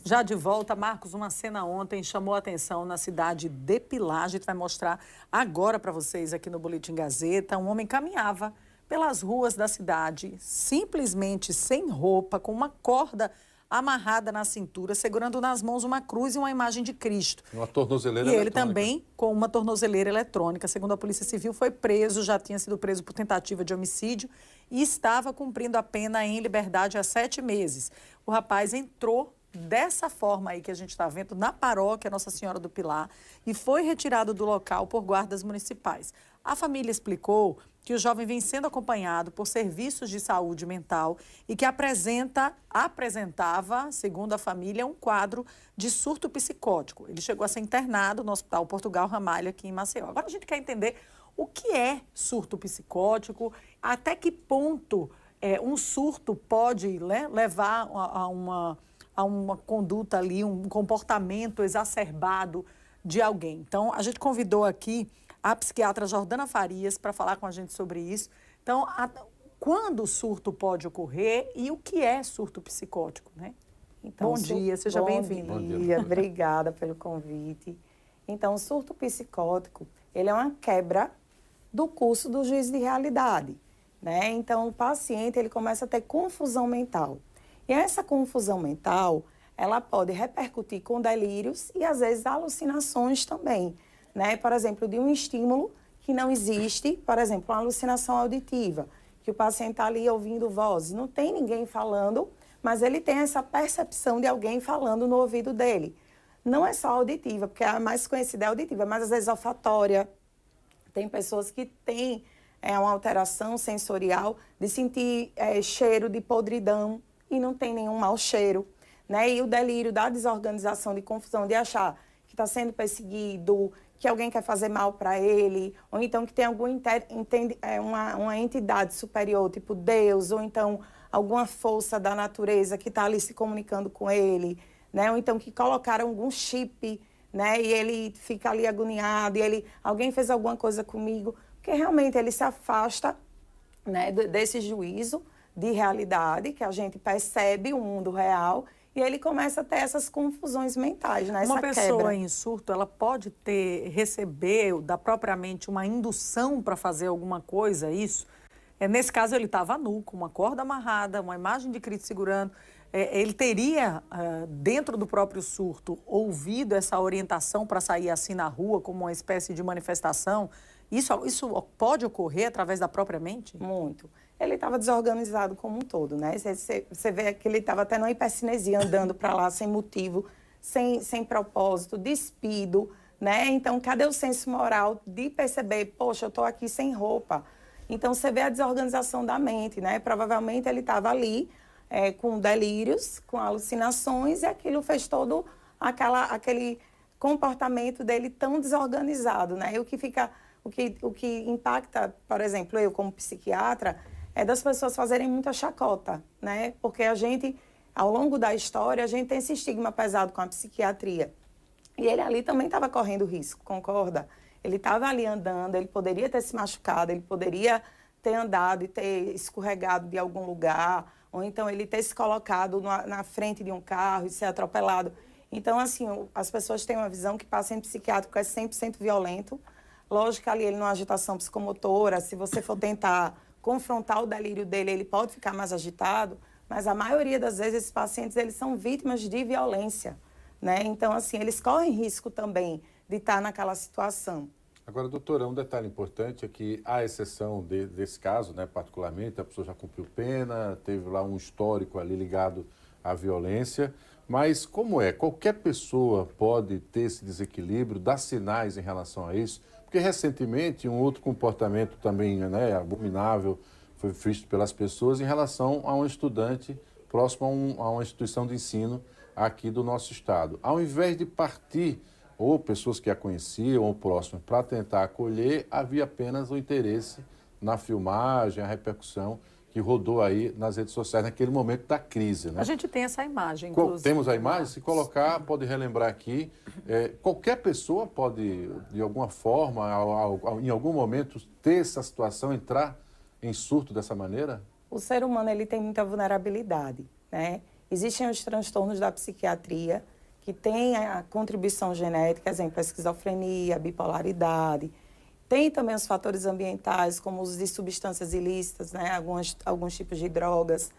Já de volta, Marcos, uma cena ontem chamou a atenção na cidade de Pilar. A gente vai mostrar agora para vocês aqui no Boletim Gazeta. Um homem caminhava pelas ruas da cidade, simplesmente sem roupa, com uma corda amarrada na cintura, segurando nas mãos uma cruz e uma imagem de Cristo. Uma tornozeleira eletrônica. E ele também com uma tornozeleira eletrônica. Segundo a Polícia Civil, foi preso, já tinha sido preso por tentativa de homicídio e estava cumprindo a pena em liberdade há 7 meses. O rapaz entrou dessa forma aí que a gente está vendo na paróquia Nossa Senhora do Pilar e foi retirado do local por guardas municipais. A família explicou que o jovem vem sendo acompanhado por serviços de saúde mental e que apresentava, segundo a família, um quadro de surto psicótico. Ele chegou a ser internado no Hospital Portugal Ramalho, aqui em Maceió. Agora a gente quer entender o que é surto psicótico, até que ponto um surto pode levar a uma conduta ali, um comportamento exacerbado de alguém. Então, a gente convidou aqui a psiquiatra Jordana Farias para falar com a gente sobre isso. Então, quando o surto pode ocorrer e o que é surto psicótico, né? Então, bom dia, seja bem-vindo. Bom dia, obrigada pelo convite. Então, o surto psicótico, ele é uma quebra do curso do juízo de realidade, né? Então, o paciente, ele começa a ter confusão mental. E essa confusão mental, ela pode repercutir com delírios e, às vezes, alucinações também, né? Por exemplo, de um estímulo que não existe, por exemplo, uma alucinação auditiva, que o paciente está ali ouvindo vozes, não tem ninguém falando, mas ele tem essa percepção de alguém falando no ouvido dele. Não é só auditiva, porque a mais conhecida é auditiva, mas às vezes olfatória. Tem pessoas que têm uma alteração sensorial de sentir cheiro de podridão e não tem nenhum mau cheiro, né? E o delírio da desorganização, de confusão, de achar que está sendo perseguido, que alguém quer fazer mal para ele, ou então que tem uma entidade superior, tipo Deus, ou então alguma força da natureza que está ali se comunicando com ele, né? Ou então que colocaram algum chip, né? E ele fica ali agoniado, e alguém fez alguma coisa comigo, porque realmente ele se afasta, né, desse juízo de realidade, que a gente percebe o mundo real, e ele começa a ter essas confusões mentais, né? Uma pessoa em surto, ela pode receber propriamente uma indução para fazer alguma coisa, isso? Nesse caso, ele estava nu, com uma corda amarrada, uma imagem de Cristo segurando. Ele teria, dentro do próprio surto, ouvido essa orientação para sair assim na rua, como uma espécie de manifestação? Isso pode ocorrer através da própria mente? Muito. Ele estava desorganizado como um todo, né? Você vê que ele estava até numa hipercinesia, andando para lá sem motivo, sem propósito, despido, né? Então, cadê o senso moral de perceber, poxa, eu estou aqui sem roupa? Então, você vê a desorganização da mente, né? Provavelmente ele estava ali com delírios, com alucinações, e aquilo fez todo aquele comportamento dele tão desorganizado, né? E o que impacta, por exemplo, eu como psiquiatra, é das pessoas fazerem muita chacota, né? Porque a gente, ao longo da história, a gente tem esse estigma pesado com a psiquiatria. E ele ali também estava correndo risco, concorda? Ele estava ali andando, ele poderia ter se machucado, ele poderia ter andado e ter escorregado de algum lugar, ou então ele ter se colocado na frente de um carro e ser atropelado. Então, assim, as pessoas têm uma visão que paciente psiquiátrico é 100% violento. Lógico que ali ele numa agitação psicomotora, se você for tentar confrontar o delírio dele, ele pode ficar mais agitado, mas a maioria das vezes esses pacientes, eles são vítimas de violência, né? Então, assim, eles correm risco também de estar naquela situação. Agora, doutora, um detalhe importante é que, à exceção desse caso, né, particularmente, a pessoa já cumpriu pena, teve lá um histórico ali ligado à violência, mas como qualquer pessoa pode ter esse desequilíbrio, dar sinais em relação a isso? Porque recentemente um outro comportamento também, né, abominável foi visto pelas pessoas em relação a um estudante próximo a uma instituição de ensino aqui do nosso estado. Ao invés de partir, ou pessoas que a conheciam, ou próximas, para tentar acolher, havia apenas o interesse na filmagem, a repercussão que rodou aí nas redes sociais naquele momento da crise, né? A gente tem essa imagem, inclusive. Temos a imagem? Se colocar, pode relembrar aqui. Qualquer pessoa pode, de alguma forma, em algum momento, ter essa situação, entrar em surto dessa maneira? O ser humano, ele tem muita vulnerabilidade, né? Existem os transtornos da psiquiatria, que têm a contribuição genética, exemplo, a esquizofrenia, a bipolaridade. Tem também os fatores ambientais, como o uso de substâncias ilícitas, né? Alguns tipos de drogas.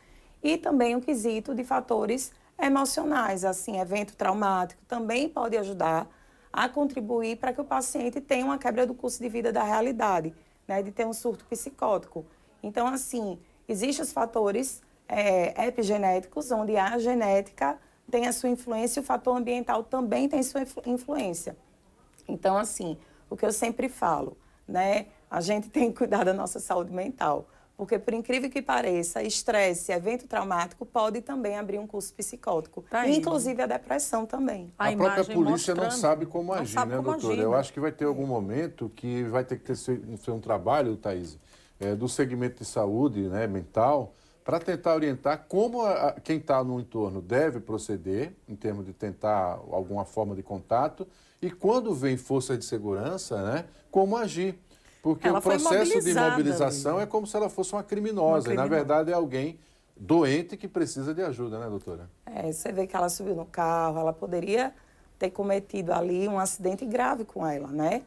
E também o quesito de fatores emocionais, assim, evento traumático, também pode ajudar a contribuir para que o paciente tenha uma quebra do curso de vida da realidade, né? De ter um surto psicótico. Então, assim, existem os fatores epigenéticos, onde a genética tem a sua influência e o fator ambiental também tem sua influência. Então, assim, o que eu sempre falo, né? A gente tem que cuidar da nossa saúde mental. Porque, por incrível que pareça, estresse, evento traumático pode também abrir um curso psicótico. Tá aí, Inclusive a depressão também. A própria imagem polícia não mostrando, sabe como não agir, sabe né, como doutora? agir, Eu né? acho que vai ter algum momento que vai ter que ser um trabalho, Thaís, do segmento de saúde, né, mental, para tentar orientar como quem está no entorno deve proceder, em termos de tentar alguma forma de contato, e quando vem força de segurança, né, como agir. Porque Ela o foi processo de mobilizada imobilização ali. é como se ela fosse uma criminosa, e na verdade é alguém doente que precisa de ajuda, né, doutora? Você vê que ela subiu no carro, ela poderia ter cometido ali um acidente grave com ela, né?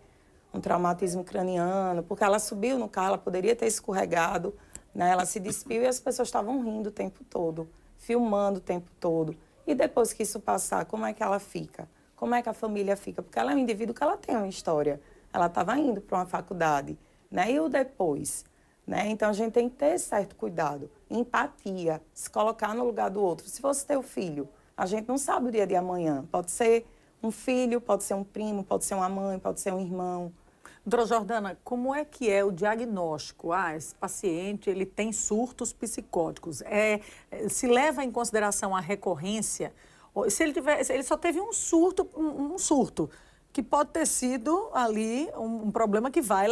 Um traumatismo craniano, porque ela subiu no carro, ela poderia ter escorregado, né? Ela se despiu e as pessoas estavam rindo o tempo todo, filmando o tempo todo. E depois que isso passar, como é que ela fica? Como é que a família fica? Porque ela é um indivíduo que ela tem uma história. Ela estava indo para uma faculdade, né? E o depois, né? Então, a gente tem que ter certo cuidado, empatia, se colocar no lugar do outro. Se fosse teu filho, a gente não sabe o dia de amanhã. Pode ser um filho, pode ser um primo, pode ser uma mãe, pode ser um irmão. Doutora Jordana, como é que é o diagnóstico? Esse paciente ele tem surtos psicóticos. Se leva em consideração a recorrência? Se ele só teve um surto, que pode ter sido ali um problema que vai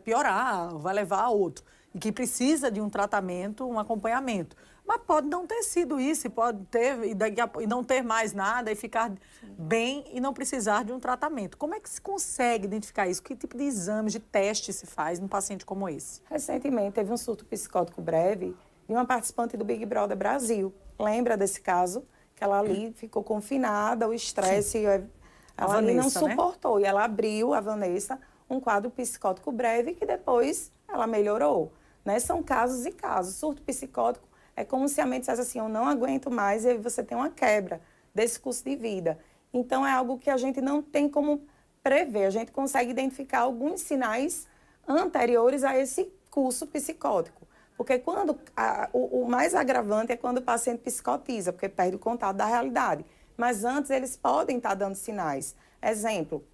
piorar, vai levar a outro. E que precisa de um tratamento, um acompanhamento. Mas pode não ter sido isso, pode ter e não ter mais nada e ficar bem e não precisar de um tratamento. Como é que se consegue identificar isso? Que tipo de exame, de teste se faz num paciente como esse? Recentemente teve um surto psicótico breve de uma participante do Big Brother Brasil. Lembra desse caso? Que ela ali ficou confinada, o estresse, ela ali não suportou. Né? E ela abriu, a Vanessa, um quadro psicótico breve que depois ela melhorou. Né? São casos e casos. Surto psicótico é como se a mente dissesse assim, eu não aguento mais, e aí você tem uma quebra desse curso de vida. Então, é algo que a gente não tem como prever. A gente consegue identificar alguns sinais anteriores a esse curso psicótico. Porque o mais agravante é quando o paciente psicotiza, porque perde o contato da realidade. Mas antes, eles podem estar dando sinais. Exemplo,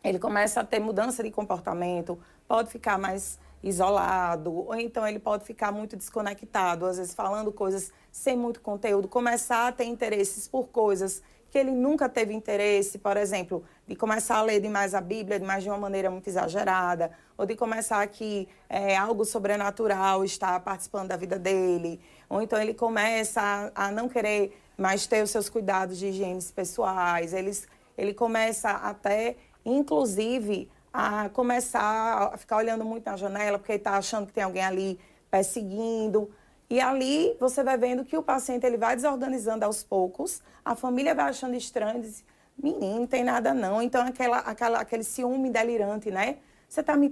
ele começa a ter mudança de comportamento, pode ficar mais isolado, ou então ele pode ficar muito desconectado, às vezes falando coisas sem muito conteúdo, começar a ter interesses por coisas que ele nunca teve interesse, por exemplo, de começar a ler demais a Bíblia, mas de uma maneira muito exagerada, ou de começar que algo sobrenatural está participando da vida dele, ou então ele começa a não querer mais ter os seus cuidados de higiene pessoais, ele começa até, inclusive, a começar a ficar olhando muito na janela, porque ele está achando que tem alguém ali perseguindo. E ali você vai vendo que o paciente ele vai desorganizando aos poucos, a família vai achando estranho, diz, menino, não tem nada não. Então, aquele ciúme delirante, né? Você está me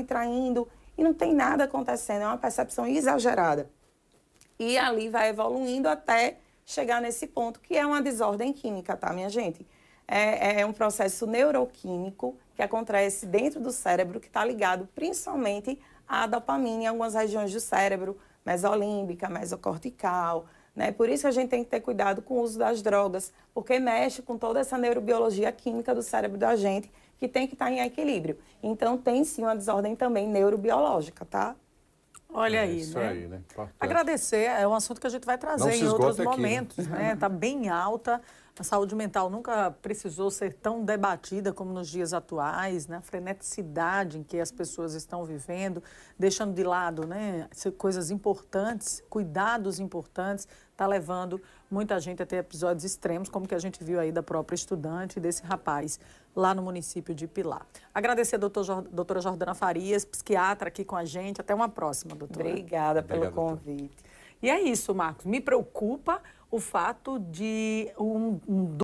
traindo, e não tem nada acontecendo, é uma percepção exagerada. E ali vai evoluindo até chegar nesse ponto, que é uma desordem química, tá, minha gente? É um processo neuroquímico que acontece dentro do cérebro, que está ligado principalmente à dopamina em algumas regiões do cérebro, mesolímbica, mesocortical, né? Por isso que a gente tem que ter cuidado com o uso das drogas, porque mexe com toda essa neurobiologia química do cérebro da gente, que tem que estar em equilíbrio. Então, tem sim uma desordem também neurobiológica, tá? Olha aí, isso né? aí, né? Importante. Agradecer, é um assunto que a gente vai trazer em outros momentos, né? Está bem alta. A saúde mental nunca precisou ser tão debatida como nos dias atuais, né? A freneticidade em que as pessoas estão vivendo, deixando de lado, né, coisas importantes, cuidados importantes, está levando muita gente a ter episódios extremos, como que a gente viu aí da própria estudante e desse rapaz lá no município de Pilar. Agradecer a doutora Jordana Farias, psiquiatra aqui com a gente. Até uma próxima, doutora. Obrigada pelo convite. E é isso, Marcos. Me preocupa o fato de um